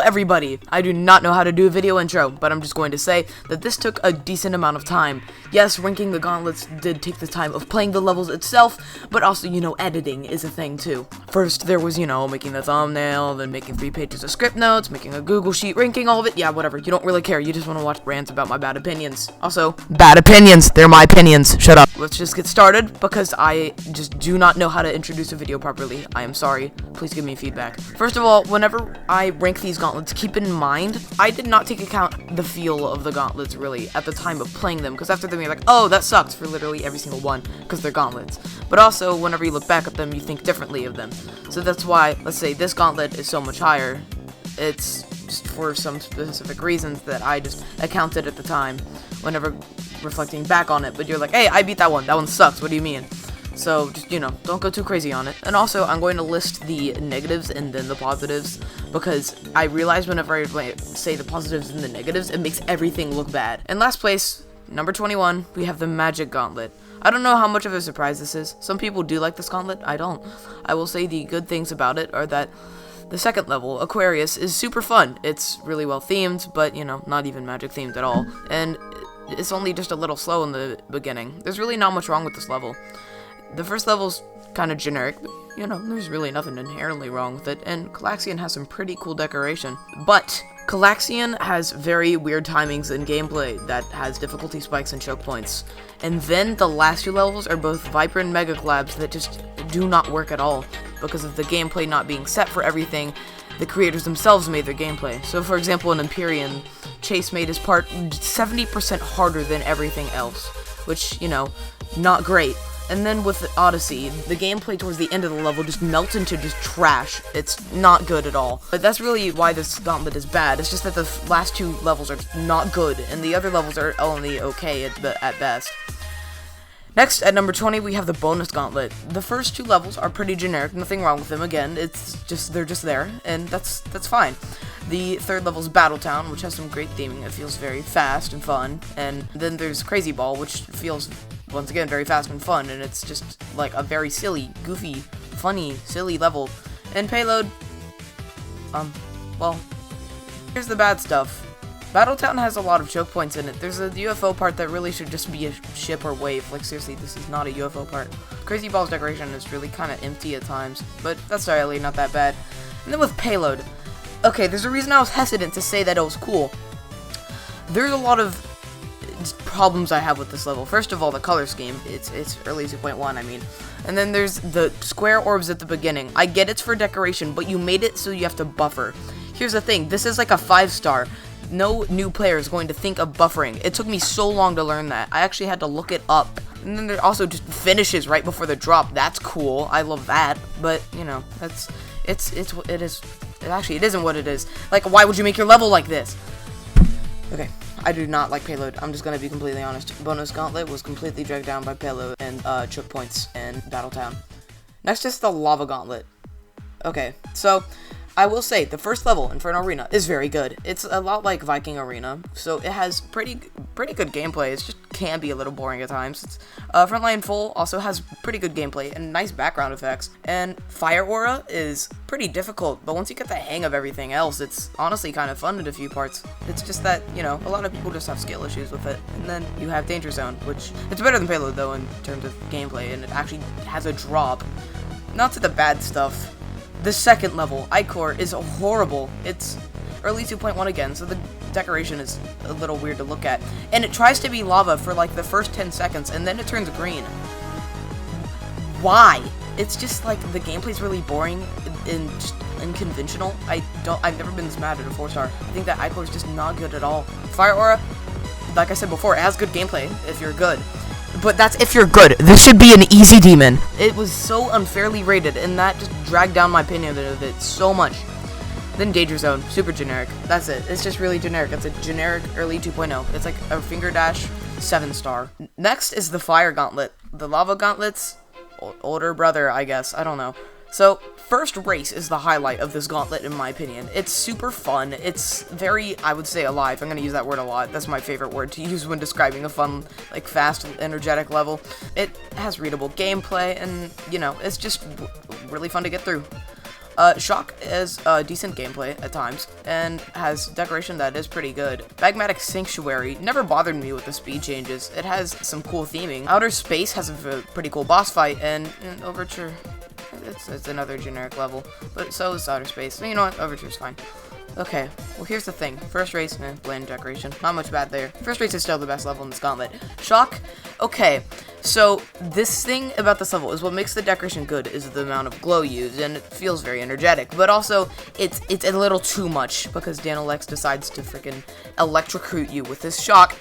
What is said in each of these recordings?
everybody! I do not know how to do a video intro, but I'm just going to say that this took a decent amount of time. Yes, ranking the gauntlets did take the time of playing the levels itself, but also, editing is a thing too. First, there was, making the thumbnail, then making 3 pages of script notes, making a Google Sheet, ranking all of it. Yeah, whatever. You don't really care. You just want to watch rants about my bad opinions. Also, bad opinions. They're my opinions. Shut up. Let's just get started, because I just do not know how to introduce a video properly. I am sorry. Please give me feedback. First of all, whenever I rank these gauntlets, keep in mind, I did not take account the feel of the gauntlets, really, at the time of playing them, because after them, you're like, oh, that sucks for literally every single one, because they're gauntlets. But also, whenever you look back at them, you think differently of them. So that's why, let's say, this gauntlet is so much higher. It's just for some specific reasons that I just accounted at the time, whenever reflecting back on it. But you're like, hey, I beat that one. That one sucks. What do you mean? So, just, don't go too crazy on it. And also, I'm going to list the negatives and then the positives, because I realize whenever I say the positives and the negatives, it makes everything look bad. In last place, number 21, we have the magic gauntlet. I don't know how much of a surprise this is. Some people do like this gauntlet, I don't. I will say the good things about it are that the second level, Aquarius, is super fun. It's really well themed, but, not even magic themed at all. And it's only just a little slow in the beginning. There's really not much wrong with this level. The first level's kind of generic, but, there's really nothing inherently wrong with it, and Calaxian has some pretty cool decoration. But Calaxian has very weird timings in gameplay that has difficulty spikes and choke points. And then the last 2 levels are both Viper and Mega Collabs that just do not work at all, because of the gameplay not being set for everything. The creators themselves made their gameplay. So for example, in Empyrean, Chase made his part 70% harder than everything else, which, not great. And then with Odyssey, the gameplay towards the end of the level just melts into just trash. It's not good at all. But that's really why this gauntlet is bad. It's just that the last 2 levels are not good, and the other levels are only okay at best. Next, at number 20, we have the bonus gauntlet. The first 2 levels are pretty generic, nothing wrong with them. Again, they're just there, and that's fine. The third level is Battletown, which has some great theming. It feels very fast and fun. And then there's Crazy Ball, which feels, once again, very fast and fun, and it's just like a very silly, goofy, funny, silly level. And Payload, well, here's the bad stuff. Battletown has a lot of choke points in it. There's a UFO part that really should just be a ship or wave. Like, seriously, this is not a UFO part. Crazy Ball's decoration is really kind of empty at times, but that's really not that bad. And then with Payload, okay, there's a reason I was hesitant to say that it was cool. There's a lot of problems I have with this level. First of all, the color scheme. It's early 2.1, I mean. And then there's the square orbs at the beginning. I get it's for decoration, but you made it so you have to buffer. Here's the thing. This is like a 5-star. No new player is going to think of buffering. It took me so long to learn that. I actually had to look it up. And then there also just finishes right before the drop. That's cool. I love that. But, it isn't what it is. Like, why would you make your level like this? Okay, I do not like Payload. I'm just gonna be completely honest. Bonus Gauntlet was completely dragged down by Payload and choke points and Battletown. Next is the Lava Gauntlet. Okay, so I will say the first level, Inferno Arena, is very good. It's a lot like Viking Arena, so it has pretty good gameplay. It just can be a little boring at times. It's Frontline Full also has pretty good gameplay and nice background effects. And Fire Aura is pretty difficult, but once you get the hang of everything else, it's honestly kind of fun in a few parts. It's just that, a lot of people just have skill issues with it. And then you have Danger Zone, which it's better than Payload though in terms of gameplay, and it actually has a drop. Not to the bad stuff. The second level, Icor, is horrible. It's early 2.1 again, so the decoration is a little weird to look at. And it tries to be lava for like the first 10 seconds, and then it turns green. Why? It's just like the gameplay's really boring and just unconventional. I've never been this mad at a 4-star. I think that Icor is just not good at all. Fire Aura, like I said before, it has good gameplay if you're good. But that's if you're good. This should be an easy demon. It was so unfairly rated, and that just dragged down my opinion of it so much. Then Danger Zone, super generic. That's it. It's just really generic. It's a generic early 2.0. It's like a Finger Dash 7-star. Next is the Fire Gauntlet. The Lava Gauntlet's older brother, I guess. I don't know. So, first race is the highlight of this gauntlet, in my opinion. It's super fun. It's very, I would say, alive. I'm going to use that word a lot. That's my favorite word to use when describing a fun, like, fast, energetic level. It has readable gameplay, and, it's just really fun to get through. Shock is decent gameplay at times, and has decoration that is pretty good. Magmatic Sanctuary never bothered me with the speed changes. It has some cool theming. Outer Space has a pretty cool boss fight, and Overture, it's another generic level, but so is Outer Space. So you know what, Overture's fine. Okay, well here's the thing. First race, bland decoration. Not much bad there. First race is still the best level in this gauntlet. Shock, okay. So this thing about this level is what makes the decoration good is the amount of glow used, and it feels very energetic. But also, it's a little too much because Danalex decides to freaking electrocute you with this shock.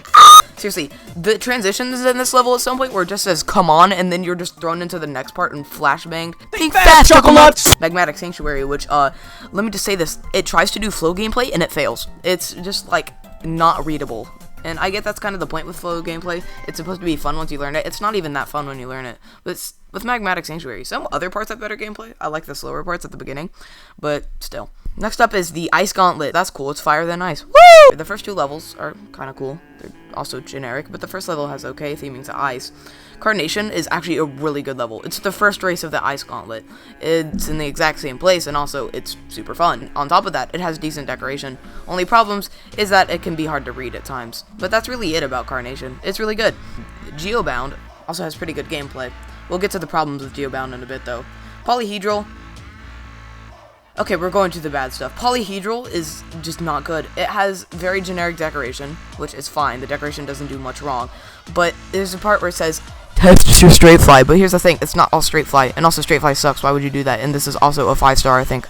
Seriously, the transitions in this level at some point where it just says "come on" and then you're just thrown into the next part and flashbanged. Think fast, Chuckle Nuts! Magmatic Sanctuary, which let me just say this: it tries to do flow gameplay and it fails. It's just like not readable. And I get that's kind of the point with flow gameplay. It's supposed to be fun once you learn it. It's not even that fun when you learn it. But with Magmatic Sanctuary, some other parts have better gameplay. I like the slower parts at the beginning, but still. Next up is the Ice Gauntlet. That's cool. It's fire than ice. Woo! The first two levels are kind of cool. They're also generic, but the first level has okay theming to ice. Carnation is actually a really good level. It's the first race of the Ice Gauntlet. It's in the exact same place, and also it's super fun. On top of that, it has decent decoration. Only problems is that it can be hard to read at times. But that's really it about Carnation. It's really good. Geobound also has pretty good gameplay. We'll get to the problems with Geobound in a bit, though. Polyhedral. Okay, we're going to the bad stuff. Polyhedral is just not good. It has very generic decoration, which is fine. The decoration doesn't do much wrong. But there's a part where it says, test your straight fly. But here's the thing, it's not all straight fly. And also straight fly sucks. Why would you do that? And this is also a 5-star, I think.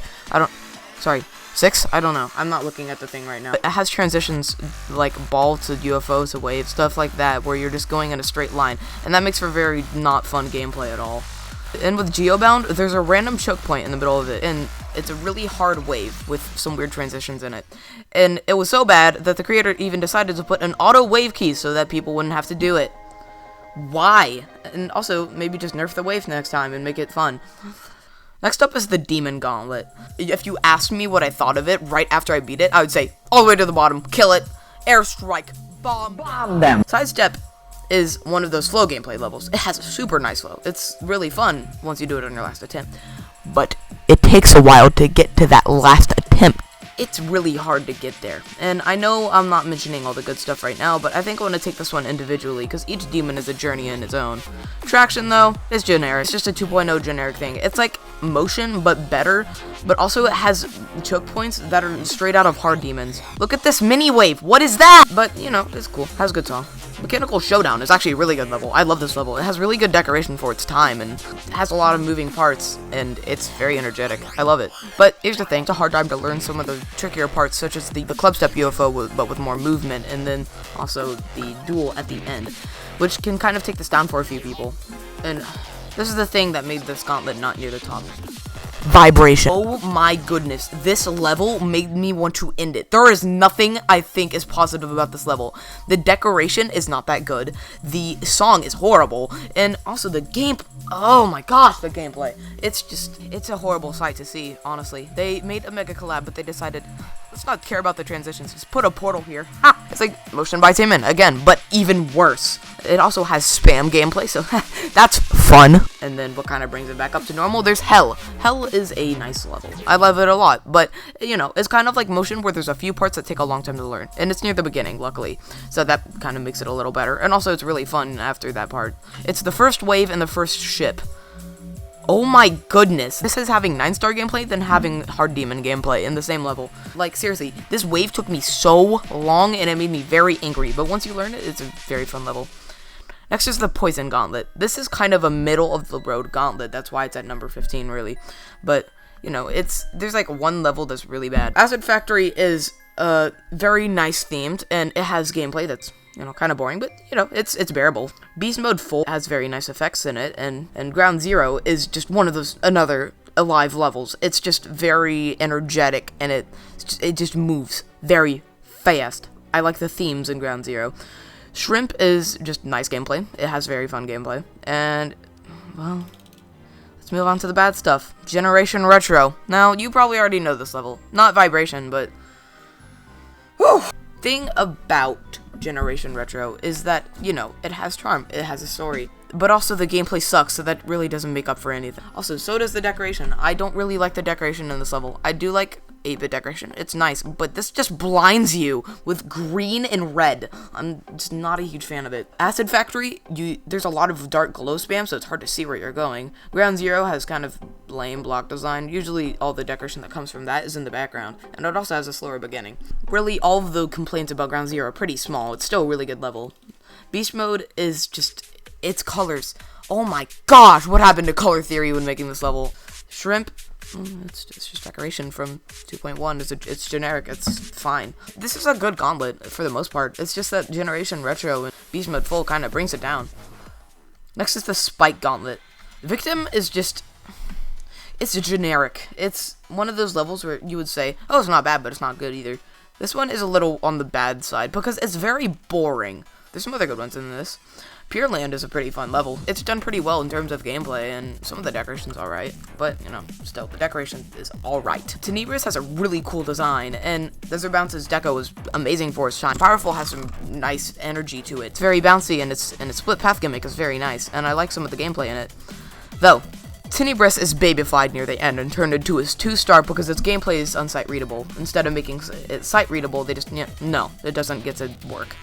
Sorry, 6? I don't know. I'm not looking at the thing right now. It has transitions like ball to UFO to wave, stuff like that, where you're just going in a straight line. And that makes for very not fun gameplay at all. And with Geobound, there's a random choke point in the middle of it, and it's a really hard wave with some weird transitions in it. And it was so bad that the creator even decided to put an auto wave key so that people wouldn't have to do it. Why? And also, maybe just nerf the wave next time and make it fun. Next up is the Demon Gauntlet. If you asked me what I thought of it right after I beat it, I would say, all the way to the bottom, kill it, airstrike, bomb them. Sidestep is one of those flow gameplay levels. It has a super nice flow. It's really fun once you do it on your last attempt. But it takes a while to get to that last attempt. It's really hard to get there. And I know I'm not mentioning all the good stuff right now, but I think I want to take this one individually, because each demon is a journey in its own. Traction, though, is generic. It's just a 2.0 generic thing. It's like motion, but better, but also it has choke points that are straight out of hard demons. Look at this mini wave. What is that? But, you know, it's cool. Has a good song. Mechanical Showdown is actually a really good level. I love this level. It has really good decoration for its time, and it has a lot of moving parts, and it's very energetic. I love it. But here's the thing. It's a hard time to learn some of the trickier parts, such as the club step UFO, but with more movement, and then also the duel at the end, which can kind of take this down for a few people. And this is the thing that made this gauntlet not near the top. Vibration. Oh my goodness, this level made me want to end it. There is nothing I think is positive about this level. The decoration is not that good. The song is horrible. And also the game, oh my gosh, the gameplay. It's a horrible sight to see, honestly. They made a mega collab, but they decided, let's not care about the transitions. Just put a portal here. Ha! It's like Motion by Taemin, again, but even worse. It also has spam gameplay, so that's fun. And then what kind of brings it back up to normal? There's Hell. Hell is a nice level. I love it a lot, but, you know, it's kind of like Motion where there's a few parts that take a long time to learn. And it's near the beginning, luckily. So that kind of makes it a little better. And also, it's really fun after that part. It's the first wave and the first ship. Oh my goodness. This is having 9-star gameplay than having hard demon gameplay in the same level. Like, seriously, this wave took me so long and it made me very angry. But once you learn it, it's a very fun level. Next is the Poison Gauntlet. This is kind of a middle-of-the-road gauntlet. That's why it's at number 15, really. But, you know, there's like one level that's really bad. Acid Factory is very nice themed, and it has gameplay that's, you know, kind of boring, but, you know, it's bearable. Beast Mode Full has very nice effects in it, and Ground Zero is just one of those, another alive levels. It's just very energetic, and it just moves very fast. I like the themes in Ground Zero. Shrimp is just nice gameplay. It has very fun gameplay. And, well, let's move on to the bad stuff. Generation Retro. Now, you probably already know this level. Not Vibration, but... Whew. Thing about Generation Retro is that, you know, it has charm. It has a story. but also the gameplay sucks, so that really doesn't make up for anything. Also, so does the decoration. I don't really like the decoration in this level. I do like 8-bit decoration. It's nice, but this just blinds you with green and red. I'm just not a huge fan of it. Acid Factory, there's a lot of dark glow spam, so it's hard to see where you're going. Ground Zero has kind of lame block design. Usually all the decoration that comes from that is in the background, and it also has a slower beginning. Really, all of the complaints about Ground Zero are pretty small. It's still a really good level. Beast Mode is just, its colors. Oh my gosh, what happened to color theory when making this level? Shrimp, it's just decoration from 2.1. It's generic. It's fine. This is a good gauntlet for the most part. It's just that Generation Retro and Beast Mode Full kind of brings it down. Next is the Spike Gauntlet. Victim is just, it's generic. It's one of those levels where you would say, oh, it's not bad, but it's not good either. This one is a little on the bad side because it's very boring. There's some other good ones in this. Pure Land is a pretty fun level. It's done pretty well in terms of gameplay, and some of the decoration's alright, but, you know, still, the decoration is alright. Tenebris has a really cool design, and Desert Bounce's deco is amazing for its shine. Powerful has some nice energy to it. It's very bouncy, and its split path gimmick is very nice, and I like some of the gameplay in it. Though, Tenebris is babyfied near the end and turned into a 2-star because its gameplay is unsight readable. Instead of making it sight readable, they just, no, it doesn't get to work.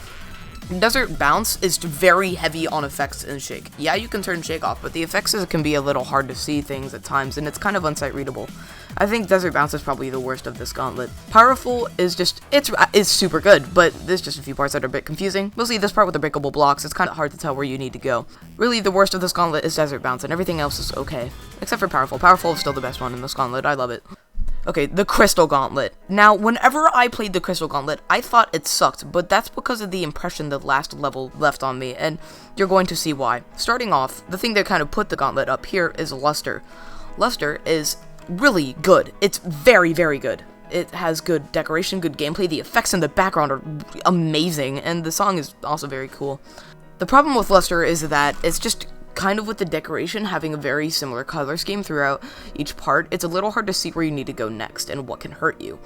Desert Bounce is very heavy on effects and shake. Yeah, you can turn shake off, but the effects can be a little hard to see things at times, and it's kind of unsight readable. I think Desert Bounce is probably the worst of this gauntlet. Powerful is just, it's super good, but there's just a few parts that are a bit confusing. Mostly this part with the breakable blocks, it's kind of hard to tell where you need to go. Really, the worst of this gauntlet is Desert Bounce, and everything else is okay. Except for Powerful. Powerful is still the best one in this gauntlet, I love it. Okay, the Crystal Gauntlet. Now, whenever I played the Crystal Gauntlet, I thought it sucked, but that's because of the impression the last level left on me, and you're going to see why. Starting off, the thing that kind of put the gauntlet up here is Luster. Luster is really good. It's very, very good. It has good decoration, good gameplay, the effects in the background are amazing, and the song is also very cool. The problem with Luster is that it's just kind of with the decoration having a very similar color scheme throughout each part, it's a little hard to see where you need to go next and what can hurt you.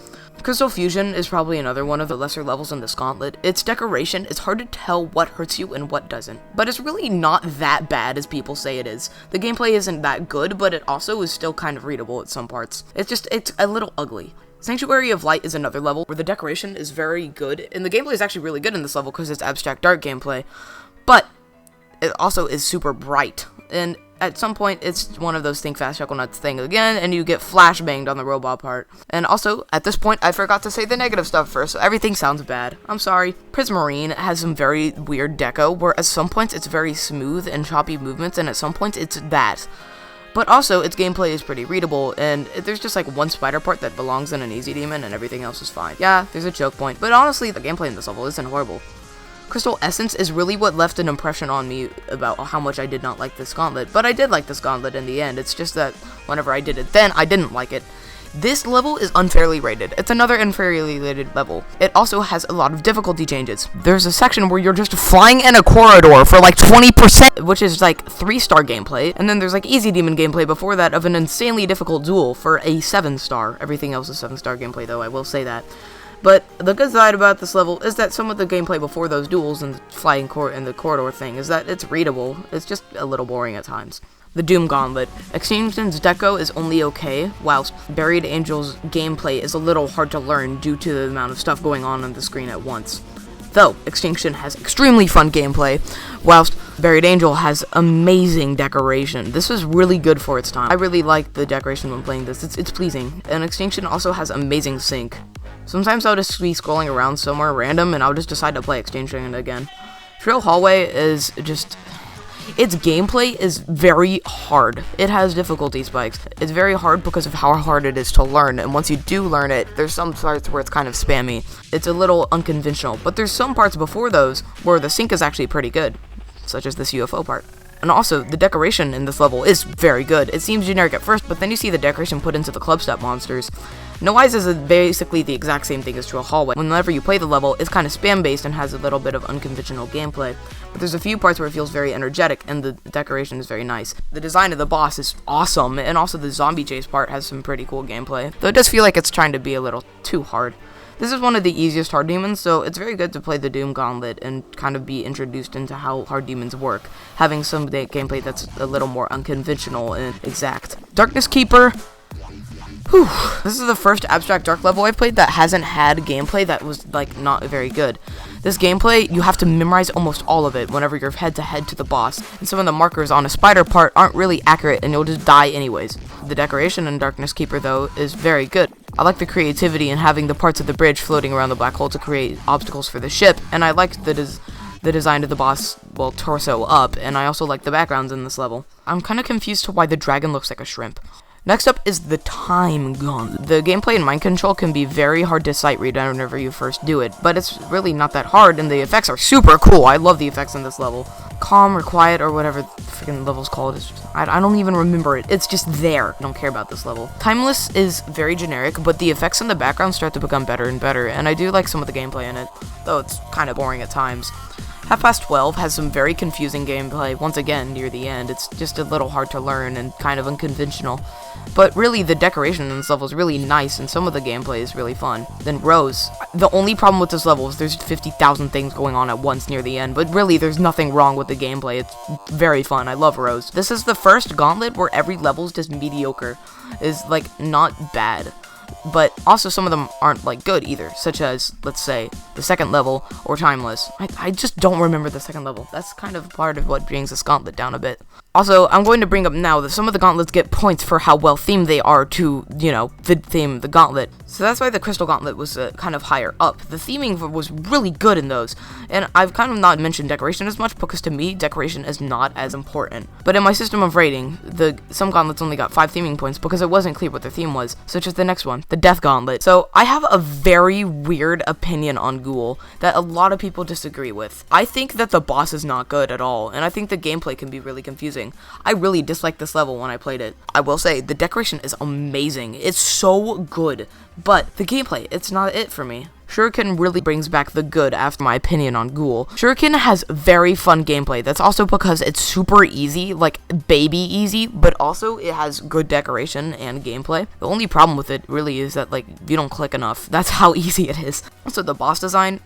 Crystal Fusion is probably another one of the lesser levels in this gauntlet. Its decoration, it's hard to tell what hurts you and what doesn't, but it's really not that bad as people say it is. The gameplay isn't that good, but it also is still kind of readable at some parts. It's a little ugly. Sanctuary of Light is another level where the decoration is very good, and the gameplay is actually really good in this level because it's abstract dark gameplay, but it also is super bright, and at some point it's one of those think fast chuckle nuts thing again, and you get flashbanged on the robot part. And also, at this point, I forgot to say the negative stuff first, so everything sounds bad. I'm sorry. Prismarine has some very weird deco, where at some points it's very smooth and choppy movements, and at some points it's that. But also, its gameplay is pretty readable, and there's just like one spider part that belongs in an easy demon, and everything else is fine. Yeah, there's a choke point, but honestly, the gameplay in this level isn't horrible. Crystal Essence is really what left an impression on me about how much I did not like this gauntlet, but I did like this gauntlet in the end. It's just that whenever I did it then, I didn't like it. This level is unfairly rated. It's another unfairly rated level. It also has a lot of difficulty changes. There's a section where you're just flying in a corridor for like 20%, which is like 3-star gameplay, and then there's like easy demon gameplay before that of an insanely difficult duel for a 7-star. Everything else is 7-star gameplay though, I will say that. But the good side about this level is that some of the gameplay before those duels and the flying and the corridor thing is that it's readable. It's just a little boring at times. The Doom Gauntlet. Extinction's deco is only okay, whilst Buried Angel's gameplay is a little hard to learn due to the amount of stuff going on the screen at once. Though, Extinction has extremely fun gameplay, whilst Buried Angel has amazing decoration. This is really good for its time. I really like the decoration when playing this. It's pleasing. And Extinction also has amazing sync. Sometimes I'll just be scrolling around somewhere random and I'll just decide to play Extinction again. Shrill Hallway is just... its gameplay is very hard. It has difficulty spikes. It's very hard because of how hard it is to learn, and once you do learn it, there's some parts where it's kind of spammy. It's a little unconventional, but there's some parts before those where the sync is actually pretty good, such as this UFO part. And also, the decoration in this level is very good. It seems generic at first, but then you see the decoration put into the club step monsters. No Eyes is basically the exact same thing as to a hallway. Whenever you play the level, it's kind of spam-based and has a little bit of unconventional gameplay. But there's a few parts where it feels very energetic, and the decoration is very nice. The design of the boss is awesome, and also the zombie chase part has some pretty cool gameplay. Though it does feel like it's trying to be a little too hard. This is one of the easiest hard demons, so it's very good to play the Doom Gauntlet and kind of be introduced into how hard demons work, having some gameplay that's a little more unconventional and exact. Darkness Keeper. Whew. This is the first Abstract Dark level I've played that hasn't had gameplay that was, like, not very good. This gameplay, you have to memorize almost all of it whenever you're head-to-head to the boss, and some of the markers on a spider part aren't really accurate and you'll just die anyways. The decoration in Darkness Keeper, though, is very good. I like the creativity in having the parts of the bridge floating around the black hole to create obstacles for the ship, and I like the design of the boss, well, torso up, and I also like the backgrounds in this level. I'm kind of confused to why the dragon looks like a shrimp. Next up is the Time Gauntlet. The gameplay and mind control can be very hard to sight read whenever you first do it, but it's really not that hard, and the effects are super cool. I love the effects in this level. Calm or Quiet or whatever the freaking level's called, I don't even remember it. It's just there. I don't care about this level. Timeless is very generic, but the effects in the background start to become better and better, and I do like some of the gameplay in it, though it's kind of boring at times. Half Past 12 has some very confusing gameplay, once again, near the end. It's just a little hard to learn and kind of unconventional. But really, the decoration in this level is really nice, and some of the gameplay is really fun. Then Rose. The only problem with this level is there's 50,000 things going on at once near the end, but really, there's nothing wrong with the gameplay. It's very fun. I love Rose. This is the first Gauntlet where every level is just mediocre. Is, like, not bad. But also some of them aren't, like, good either, such as, let's say, the second level or Timeless. I just don't remember the second level. That's kind of part of what brings this gauntlet down a bit. Also, I'm going to bring up now that some of the gauntlets get points for how well themed they are to, you know, theme the gauntlet. So that's why the Crystal Gauntlet was kind of higher up. The theming was really good in those, and I've kind of not mentioned decoration as much because to me, decoration is not as important. But in my system of rating, some gauntlets only got 5 theming points because it wasn't clear what their theme was, such as the next one, the Death Gauntlet. So I have a very weird opinion on Ghoul that a lot of people disagree with. I think that the boss is not good at all, and I think the gameplay can be really confusing. I really disliked this level when I played it. I will say, the decoration is amazing. It's so good. But the gameplay, it's not it for me. Shuriken really brings back the good after my opinion on Ghoul. Shuriken has very fun gameplay. That's also because it's super easy, like baby easy, but also it has good decoration and gameplay. The only problem with it really is that, like, you don't click enough. That's how easy it is. Also, the boss design,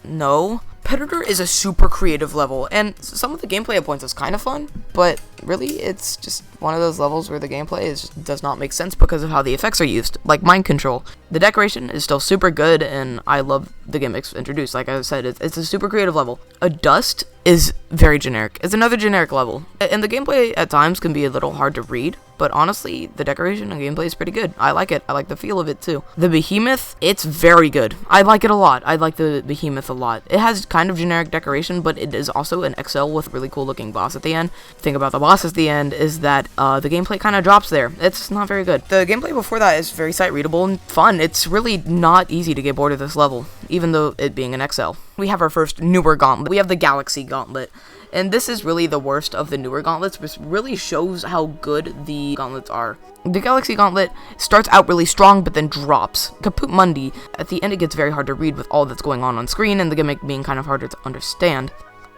no. Predator is a super creative level, and some of the gameplay at points is kind of fun, but really, it's just one of those levels where the gameplay does not make sense because of how the effects are used, like mind control. The decoration is still super good, and I love the gimmicks introduced. Like I said, it's a super creative level. A Dust is very generic. It's another generic level, and the gameplay at times can be a little hard to read, but honestly, the decoration and gameplay is pretty good. I like it. I like the feel of it, too. The Behemoth, it's very good. I like it a lot. I like the Behemoth a lot. It has kind of generic decoration, but it is also an XL with a really cool-looking boss at the end. The thing about the boss at the end is that the gameplay kind of drops there. It's not very good. The gameplay before that is very sight-readable and fun. It's really not easy to get bored of this level, even though it being an XL. We have our first newer gauntlet. We have the Galaxy Gauntlet. And this is really the worst of the newer gauntlets, which really shows how good the gauntlets are. The Galaxy Gauntlet starts out really strong, but then drops. Kaput Mundi. At the end, it gets very hard to read with all that's going on screen, and the gimmick being kind of harder to understand.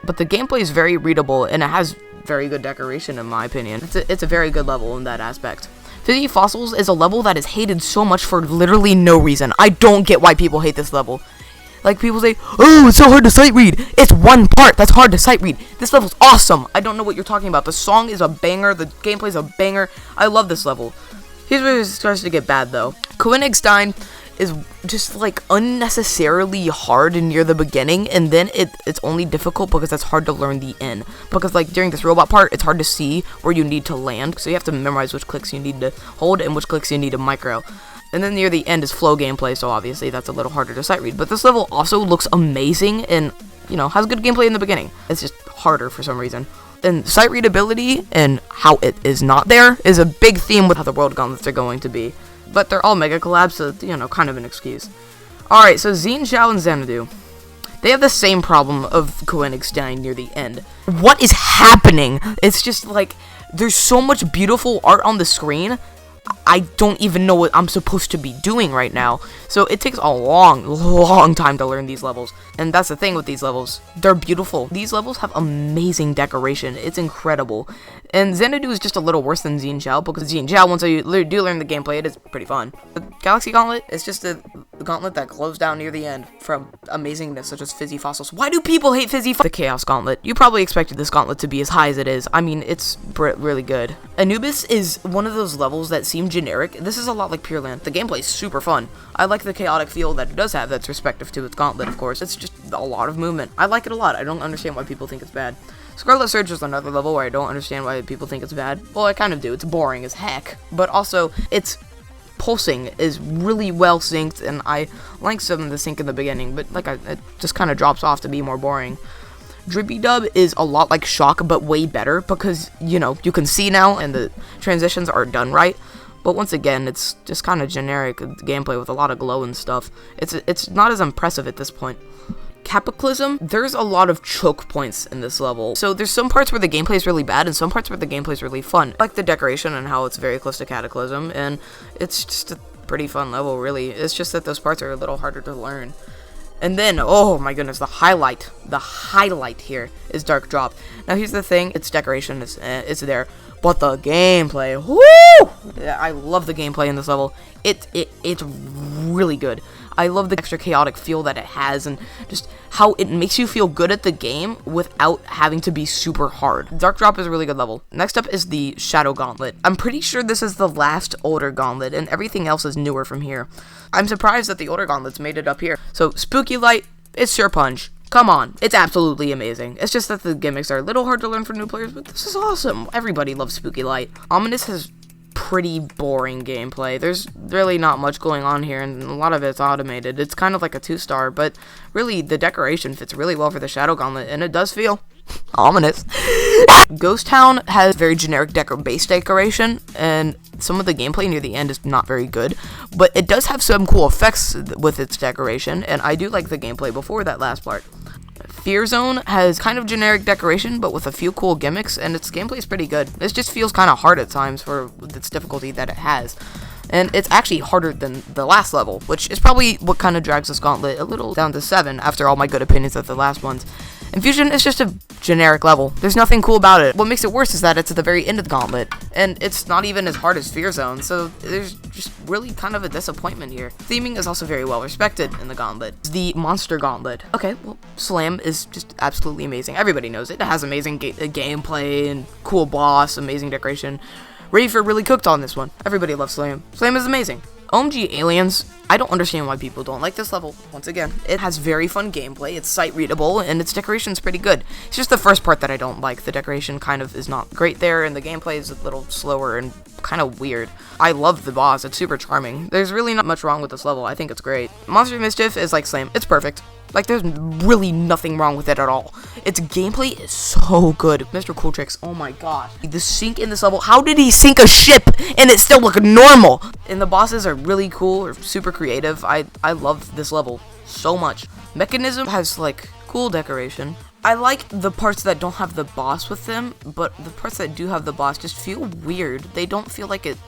But the gameplay is very readable, and it has very good decoration, in my opinion. It's a very good level in that aspect. 50 Fossils is a level that is hated so much for literally no reason. I don't get why people hate this level. Like, people say, oh, it's so hard to sight read. It's one part that's hard to sight read. This level's awesome. I don't know what you're talking about. The song is a banger. The gameplay's a banger. I love this level. Here's where it starts to get bad, though. Koenigstein is just, like, unnecessarily hard near the beginning, and then it's only difficult because it's hard to learn the end. Because, like, during this robot part, it's hard to see where you need to land, so you have to memorize which clicks you need to hold and which clicks you need to micro. And then near the end is flow gameplay, so obviously that's a little harder to sight read. But this level also looks amazing and, you know, has good gameplay in the beginning. It's just harder for some reason. And sight readability and how it is not there is a big theme with how the world gauntlets are going to be. But they're all mega collabs, so, you know, kind of an excuse. Alright, so Xin Zhao and Xanadu. They have the same problem of Koenigstein near the end. What is happening? It's just like, there's so much beautiful art on the screen. I don't even know what I'm supposed to be doing right now. So it takes a long time to learn these levels. And that's the thing with these levels. They're beautiful. These levels have amazing decoration. It's incredible. And Xanadu is just a little worse than Xin Zhao, because Xin Zhao, once you do learn the gameplay, it is pretty fun. The Galaxy Gauntlet is just a gauntlet that glows down near the end from amazingness such as fizzy fossils. Why do people hate fizzy fossils? The Chaos Gauntlet. You probably expected this gauntlet to be as high as it is. I mean, it's really good. Anubis is one of those levels that seem generic. This is a lot like Pure Land. The gameplay is super fun. I like the chaotic feel that it does have that's respective to its gauntlet, of course. It's just a lot of movement. I like it a lot. I don't understand why people think it's bad. Scarlet Surge is another level where I don't understand why people think it's bad. Well, I kind of do. It's boring as heck. But also, its pulsing is really well synced, and I like some of the sync in the beginning, but it just kind of drops off to be more boring. Drippy Dub is a lot like Shock, but way better, because, you know, you can see now, and the transitions are done right. But once again, it's just kind of generic gameplay with a lot of glow and stuff. It's not as impressive at this point. Cataclysm, there's a lot of choke points in this level. So there's some parts where the gameplay is really bad and some parts where the gameplay is really fun. I like the decoration and how it's very close to Cataclysm, and it's just a pretty fun level, really. It's just that those parts are a little harder to learn. And then, oh my goodness, the highlight here is Dark Drop. Now here's the thing, its decoration is it's there, but the gameplay, whoo! I love the gameplay in this level. It's really good. I love the extra chaotic feel that it has, and just how it makes you feel good at the game without having to be super hard. Dark Drop is a really good level. Next up is the Shadow Gauntlet. I'm pretty sure this is the last older gauntlet, and everything else is newer from here. I'm surprised that the older gauntlets made it up here. So, Spooky Light, it's Sure Punch. Come on, it's absolutely amazing. It's just that the gimmicks are a little hard to learn for new players, but this is awesome. Everybody loves Spooky Light. Ominous has pretty boring gameplay. There's really not much going on here, and a lot of it's automated. It's kind of like a 2-star, but really the decoration fits really well for the Shadow Gauntlet, and it does feel ominous. Ghost Town has very generic base decoration, and some of the gameplay near the end is not very good, but it does have some cool effects with its decoration, and I do like the gameplay before that last part. Fear Zone has kind of generic decoration, but with a few cool gimmicks, and its gameplay is pretty good. This just feels kind of hard at times for its difficulty that it has. And it's actually harder than the last level, which is probably what kind of drags this gauntlet a little down to 7 after all my good opinions of the last ones. Infusion is just a generic level. There's nothing cool about it. What makes it worse is that it's at the very end of the gauntlet, and it's not even as hard as Fear Zone, so there's just really kind of a disappointment here. Theming is also very well respected in the gauntlet. The Monster Gauntlet. Okay, well, Slam is just absolutely amazing. Everybody knows it. It has amazing gameplay and cool boss, amazing decoration. Rafer really cooked on this one. Everybody loves Slam. Slam is amazing. OMG Aliens, I don't understand why people don't like this level. Once again, it has very fun gameplay, it's sight readable, and its decoration's pretty good. It's just the first part that I don't like. The decoration kind of is not great there, and the gameplay is a little slower and kind of weird. I love the boss, it's super charming. There's really not much wrong with this level, I think it's great. Monster Mischief is like Slam, it's perfect. Like, there's really nothing wrong with it at all. Its gameplay is so good. Mr. Cool Tricks, oh my gosh. The sync in this level, how did he sink a ship and it still look normal? And the bosses are really cool, or super creative. I love this level so much. Mechanism has, like, cool decoration. I like the parts that don't have the boss with them, but the parts that do have the boss just feel weird. They don't feel like it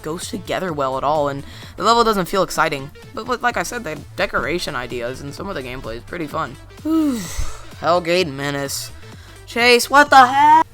goes together well at all, and the level doesn't feel exciting. But like I said, the decoration ideas and some of the gameplay is pretty fun. Hellgate Menace. Chase, what the heck?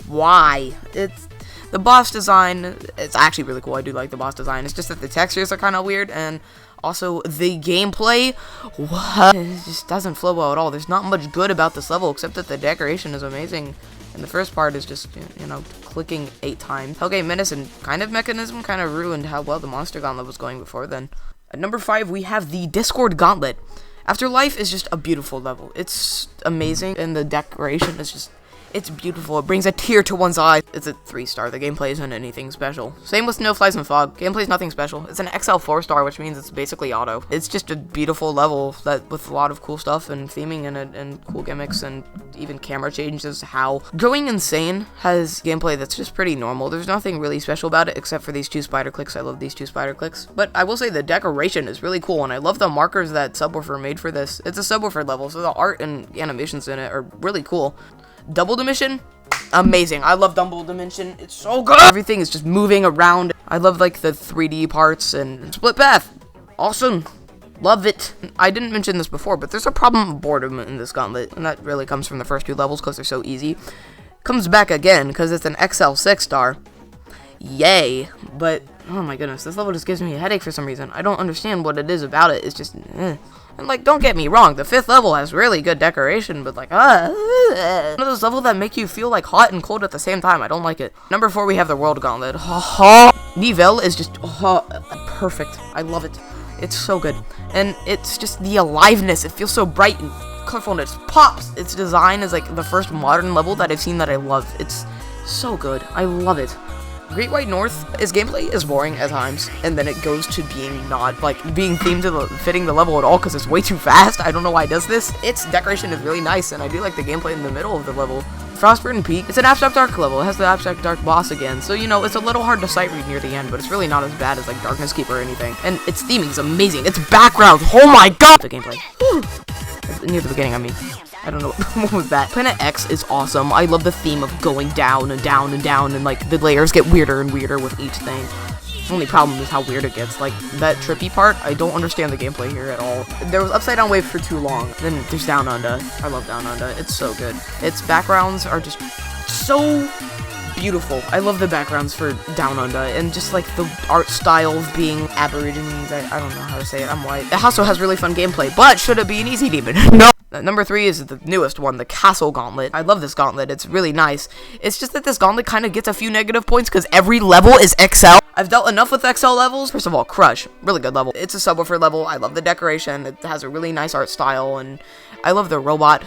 Why? It's the boss design. It's actually really cool. I do like the boss design. It's just that the textures are kind of weird, and also the gameplay, it just doesn't flow well at all. There's not much good about this level except that the decoration is amazing. And the first part is just, you know, clicking 8 times. Hellgate Menace and kind of Mechanism kind of ruined how well the Monster Gauntlet was going before then. At number 5, we have the Discord Gauntlet. Afterlife is just a beautiful level. It's amazing, and the decoration is just, it's beautiful. It brings a tear to one's eye. It's a 3-star. The gameplay isn't anything special. Same with Snow Flies and Fog. Gameplay's nothing special. It's an XL 4-star, which means it's basically auto. It's just a beautiful level that with a lot of cool stuff and theming in it and cool gimmicks and even camera changes. How Going Insane has gameplay that's just pretty normal. There's nothing really special about it except for these 2 spider clicks. I love these 2 spider clicks. But I will say the decoration is really cool, and I love the markers that Subwoofer made for this. It's a Subwoofer level, so the art and animations in it are really cool. Double Dimension, amazing. I love Double Dimension. It's so good. Everything is just moving around. I love like the 3D parts and split path. Awesome. Love it. I didn't mention this before, but there's a problem with boredom in this gauntlet, and that really comes from the first 2 levels because they're so easy. Comes back again because it's an XL 6-star. Yay. But, oh my goodness, this level just gives me a headache for some reason. I don't understand what it is about it. It's just, And like, don't get me wrong, the 5th level has really good decoration, but like, one of those levels that make you feel like hot and cold at the same time. I don't like it. Number 4, we have the World Gauntlet. Nivelle is just perfect. I love it. It's so good. And it's just the aliveness. It feels so bright and colorful and it just pops. Its design is like the first modern level that I've seen that I love. It's so good. I love it. Great White North, its gameplay is boring at times, and then it goes to being not, like, being themed to fitting the level at all because it's way too fast. I don't know why it does this. Its decoration is really nice, and I do like the gameplay in the middle of the level. Frostburn Peak, it's an Abstract Dark level. It has the Abstract Dark boss again, so, you know, it's a little hard to sight read near the end, but it's really not as bad as, like, Darkness Keeper or anything. And its theming is amazing. Its background, oh my god! The gameplay. Near the beginning, I mean. I don't know what was that. Planet X is awesome. I love the theme of going down and down and down, and like the layers get weirder and weirder with each thing. The only problem is how weird it gets. Like that trippy part, I don't understand the gameplay here at all. There was Upside Down Wave for too long. Then there's Down Under. I love Down Under. It's so good. Its backgrounds are just so beautiful. I love the backgrounds for Down Under, and just like the art style of being Aborigines. I don't know how to say it. I'm white. It also has really fun gameplay, but should it be an easy demon? No. Number 3 is the newest one, the Castle Gauntlet. I love this gauntlet. It's really nice. It's just that this gauntlet kind of gets a few negative points because every level is XL. I've dealt enough with XL levels. First of all, Crush. Really good level. It's a subwoofer level. I love the decoration. It has a really nice art style, and I love the robot.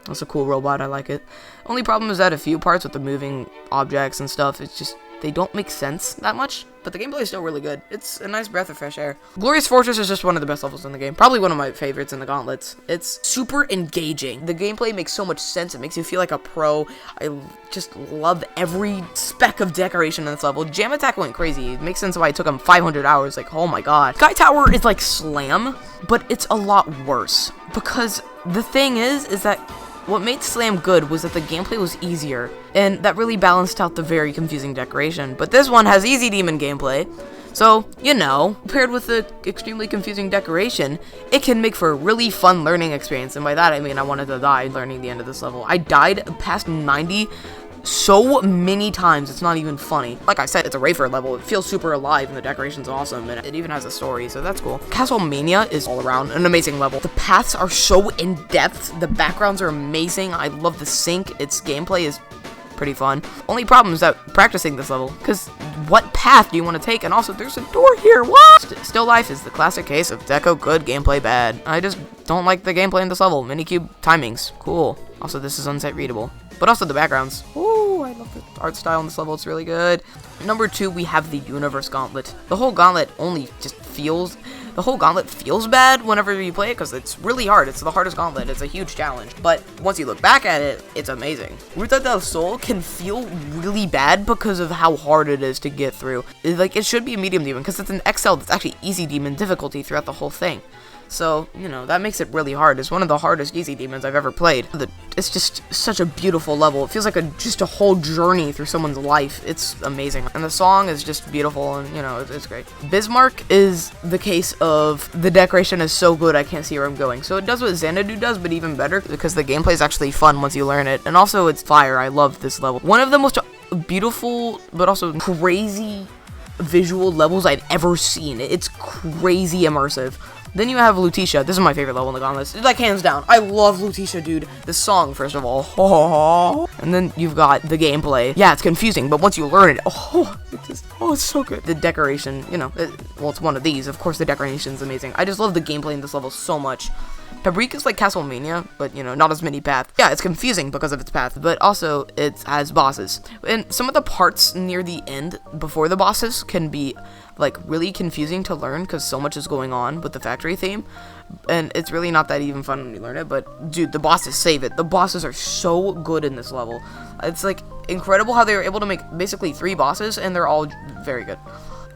That's a cool robot. I like it. Only problem is that a few parts with the moving objects and stuff, it's just, they don't make sense that much. But the gameplay is still really good. It's a nice breath of fresh air. Glorious Fortress is just one of the best levels in the game. Probably one of my favorites in the gauntlets. It's super engaging. The gameplay makes so much sense. It makes you feel like a pro. I just love every speck of decoration in this level. Jam Attack went crazy. It makes sense why it took him 500 hours. Like, oh my god. Sky Tower is like Slam, but it's a lot worse. Because the thing is that what made Slam good was that the gameplay was easier, and that really balanced out the very confusing decoration. But this one has easy demon gameplay, so, you know, paired with the extremely confusing decoration, it can make for a really fun learning experience, and by that I mean I wanted to die learning the end of this level. I died past 90 so many times, it's not even funny. Like I said, it's a Rafer level. It feels super alive, and the decoration's awesome, and it even has a story, so that's cool. Castlemania is all around an amazing level. The paths are so in-depth. The backgrounds are amazing. I love the sync. Its gameplay is pretty fun. Only problem is that practicing this level, because what path do you want to take? And also, there's a door here. What? Still Life is the classic case of deco good, gameplay bad. I just don't like the gameplay in this level. Minikube timings. Cool. Also, this is unsight readable. But also the backgrounds. Ooh, I love the art style in this level. It's really good. Number 2, we have the Universe Gauntlet. The whole gauntlet feels bad whenever you play it because it's really hard. It's the hardest gauntlet. It's a huge challenge. But once you look back at it, it's amazing. Ruta del Sol can feel really bad because of how hard it is to get through. Like, it should be a medium demon because it's an XL that's actually easy demon difficulty throughout the whole thing. So, you know, that makes it really hard. It's one of the hardest easy demons I've ever played. It's just such a beautiful level. It feels like just a whole journey through someone's life. It's amazing. And the song is just beautiful, and, you know, it's great. Bismarck is the case of the decoration is so good I can't see where I'm going. So it does what Xanadu does, but even better, because the gameplay is actually fun once you learn it. And also, it's fire. I love this level. One of the most beautiful, but also crazy visual levels I've ever seen. It's crazy immersive. Then you have Lutetia. This is my favorite level in the Gauntlets. Like, hands down. I love Lutetia, dude. The song, first of all. Oh. And then you've got the gameplay. Yeah, it's confusing, but once you learn it, it's so good. The decoration, you know, it's one of these. Of course, the decoration's amazing. I just love the gameplay in this level so much. Fabrique is like Castlemania, but, you know, not as many paths. Yeah, it's confusing because of its path, but also it has bosses. And some of the parts near the end, before the bosses, can be like really confusing to learn because so much is going on with the factory theme, and it's really not that even fun when you learn it. But dude, the bosses save it. The bosses are so good in this level. It's like incredible how they were able to make basically 3 bosses, and they're all very good.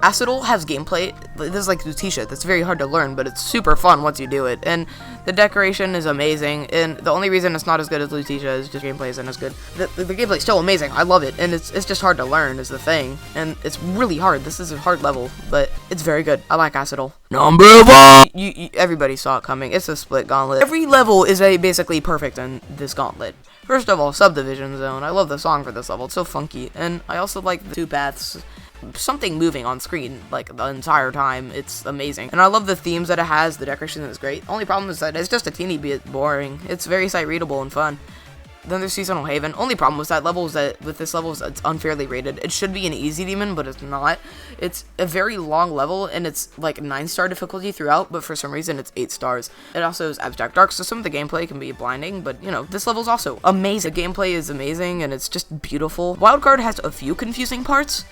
Acidol has gameplay. This is like Lutetia. That's very hard to learn, but it's super fun once you do it. And the decoration is amazing. And the only reason it's not as good as Lutetia is just gameplay isn't as good. The gameplay is still amazing. I love it. And it's just hard to learn is the thing. And it's really hard. This is a hard level, but it's very good. I like Acidol. Number 1! Everybody saw it coming. It's a split gauntlet. Every level is basically perfect in this gauntlet. First of all, Subdivision Zone. I love the song for this level. It's so funky. And I also like the 2 paths. Something moving on screen like the entire time. It's amazing, and I love the themes that it has. The decoration is great. Only problem is that it's just a teeny bit boring. It's very sight readable and fun. Then there's Seasonal Haven. Only problem with that level is that with this level is it's unfairly rated. It should be an easy demon, but it's not. It's a very long level, and it's like 9-star difficulty throughout, but for some reason it's 8 stars. It also is Abstract Dark, so some of the gameplay can be blinding, but you know, this level is also amazing. The gameplay is amazing, and it's just beautiful. Wildcard has a few confusing parts,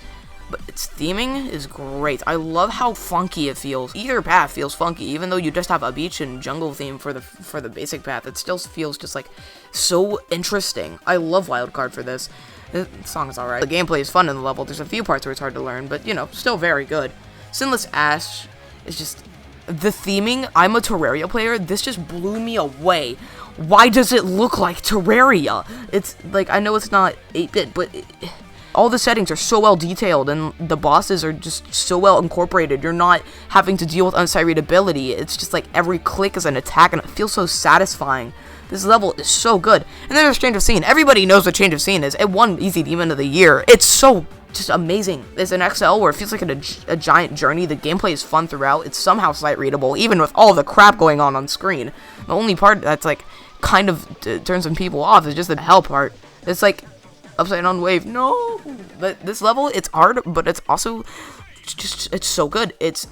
but its theming is great. I love how funky it feels. Either path feels funky, even though you just have a beach and jungle theme for the basic path. It still feels just like so interesting. I love Wildcard for this. The song is alright. The gameplay is fun in the level. There's a few parts where it's hard to learn, but you know, still very good. Sinless Ash is just the theming. I'm a Terraria player. This just blew me away. Why does it look like Terraria? It's like, I know it's not 8-bit, but all the settings are so well detailed, and the bosses are just so well incorporated. You're not having to deal with unsight readability. It's just like every click is an attack, and it feels so satisfying. This level is so good. And then there's Change of Scene. Everybody knows what Change of Scene is. It won Easy Demon of the Year. It's so just amazing. It's an XL where it feels like a giant journey. The gameplay is fun throughout. It's somehow sight readable, even with all the crap going on screen. The only part that's like kind of turns some people off is just the hell part. It's like upside down wave, no. But this level, it's hard, but it's also just, it's so good. It's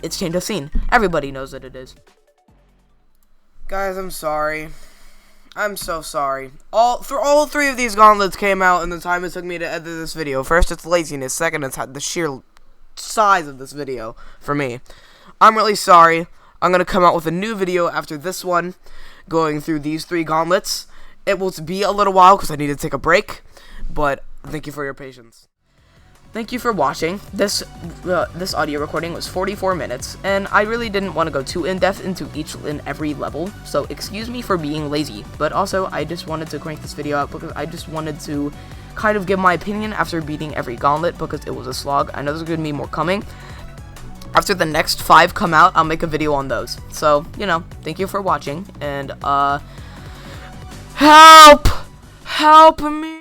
Change of Scene. Everybody knows that it is. Guys, I'm sorry. I'm so sorry. All 3 of these gauntlets came out in the time it took me to edit this video. First, it's laziness. Second, it's the sheer size of this video for me. I'm really sorry. I'm gonna come out with a new video after this one, going through these 3 gauntlets. It will be a little while because I need to take a break, but thank you for your patience. Thank you for watching. This audio recording was 44 minutes, and I really didn't want to go too in-depth into each and every level, so excuse me for being lazy. But also, I just wanted to crank this video out because I just wanted to kind of give my opinion after beating every gauntlet because it was a slog. I know there's going to be more coming. After the next 5 come out, I'll make a video on those. So, you know, thank you for watching, and help me!